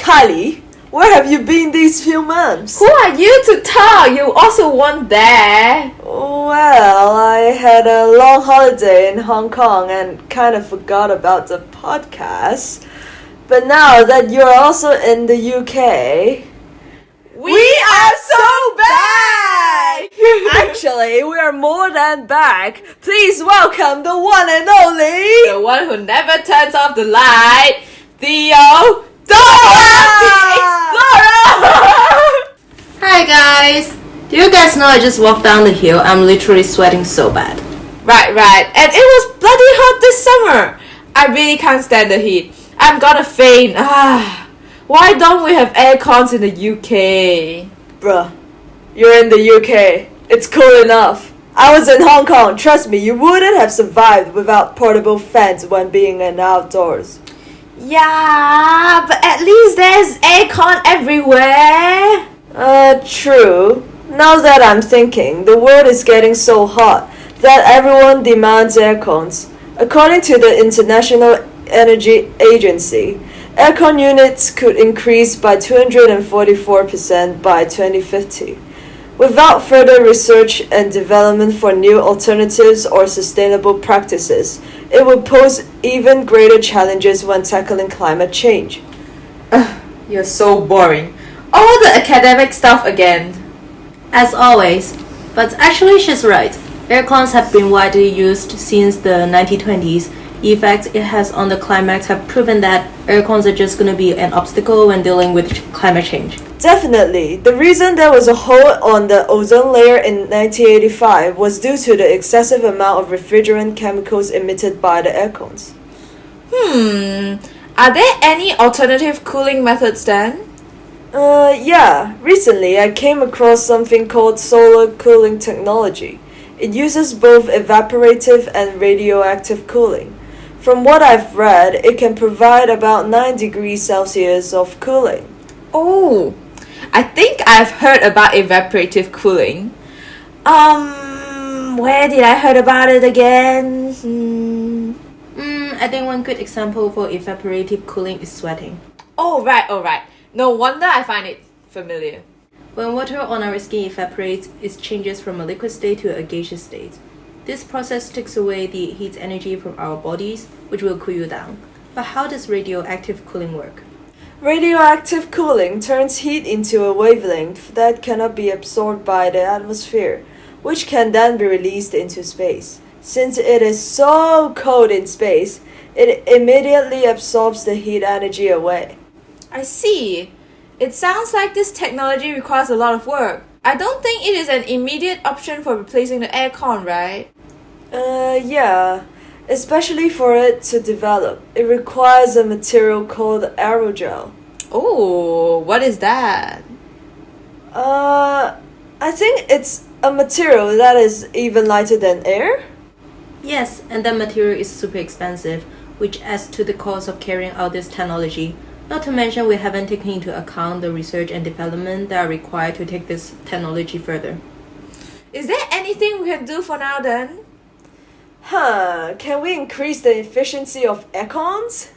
Kylie, where have you been these few months? Who are you to talk? You also weren't there. Well, I had a long holiday in Hong Kong and kind of forgot about the podcast. But now that you're also in the UK, we are so back! Actually, we are more than back. Please welcome the one and only, The one who never turns off the light, Theo Dora the Explorer! Hi guys! Do you guys know I just walked down the hill? I'm literally sweating so bad. Right. And it was bloody hot this summer. I really can't stand the heat. I'm gonna faint. Why don't we have air cons in the UK? Bruh, you're in the UK. It's cool enough. I was in Hong Kong. Trust me, you wouldn't have survived without portable fans when being in outdoors. Yeah, but at least there's aircon everywhere. True. Now that I'm thinking, the world is getting so hot that everyone demands air cons. According to the International Energy Agency, aircon units could increase by 244% by 2050. Without further research and development for new alternatives or sustainable practices, it would pose even greater challenges when tackling climate change. You're so boring. All the academic stuff again. As always. But actually she's right. Aircons have been widely used since the 1920s. The effects it has on the climate have proven that aircons are just going to be an obstacle when dealing with climate change. Definitely. The reason there was a hole on the ozone layer in 1985 was due to the excessive amount of refrigerant chemicals emitted by the aircons. Are there any alternative cooling methods then? Yeah. Recently, I came across something called solar cooling technology. It uses both evaporative and radioactive cooling. From what I've read, it can provide about 9 degrees Celsius of cooling. Oh, I think I've heard about evaporative cooling. Where did I heard about it again? I think one good example for evaporative cooling is sweating. Oh, right. No wonder I find it familiar. When water on our skin evaporates, it changes from a liquid state to a gaseous state. This process takes away the heat energy from our bodies, which will cool you down. But how does radioactive cooling work? Radioactive cooling turns heat into a wavelength that cannot be absorbed by the atmosphere, which can then be released into space. Since it is so cold in space, it immediately absorbs the heat energy away. I see. It sounds like this technology requires a lot of work. I don't think it is an immediate option for replacing the aircon, right? Yeah. Especially for it to develop, it requires a material called aerogel. Oh, what is that? I think it's a material that is even lighter than air? Yes, and that material is super expensive, which adds to the cost of carrying out this technology. Not to mention we haven't taken into account the research and development that are required to take this technology further. Is there anything we can do for now then? Can we increase the efficiency of aircons?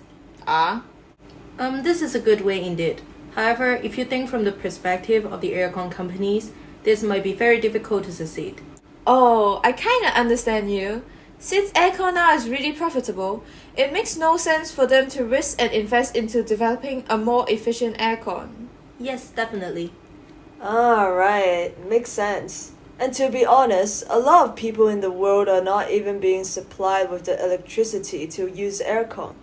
This is a good way indeed. However, if you think from the perspective of the aircon companies, this might be very difficult to succeed. Oh, I kinda understand you. Since aircon now is really profitable, it makes no sense for them to risk and invest into developing a more efficient aircon. Yes, definitely. Right, makes sense. And to be honest, a lot of people in the world are not even being supplied with the electricity to use aircon.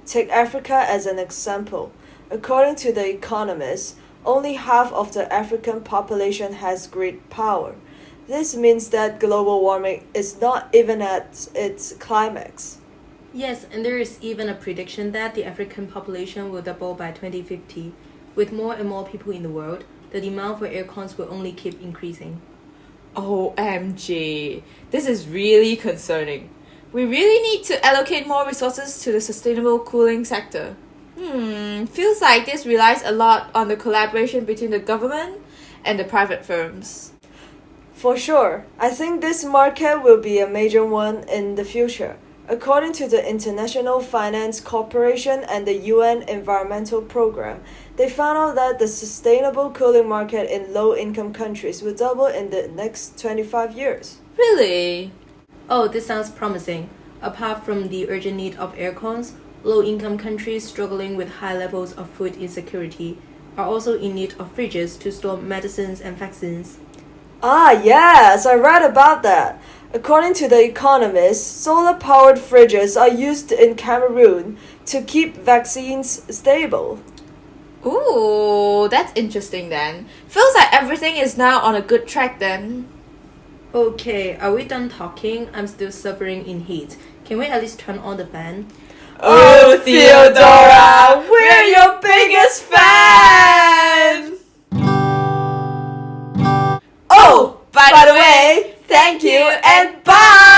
Take Africa as an example. According to The Economist, only half of the African population has grid power. This means that global warming is not even at its climax. Yes, and there is even a prediction that the African population will double by 2050. With more and more people in the world, the demand for aircons will only keep increasing. OMG, this is really concerning. We really need to allocate more resources to the sustainable cooling sector. Feels like this relies a lot on the collaboration between the government and the private firms. For sure, I think this market will be a major one in the future. According to the International Finance Corporation and the UN Environmental Program, they found out that the sustainable cooling market in low-income countries will double in the next 25 years. Really? Oh, this sounds promising. Apart from the urgent need of air cons, low-income countries struggling with high levels of food insecurity are also in need of fridges to store medicines and vaccines. Ah, yes, I read about that. According to The Economist, solar-powered fridges are used in Cameroon to keep vaccines stable. Ooh, that's interesting then. Feels like everything is now on a good track then. Okay, are we done talking? I'm still suffering in heat. Can we at least turn on the fan? Oh, Theodora, we're your biggest fan! Oh, by the way, thank you and bye!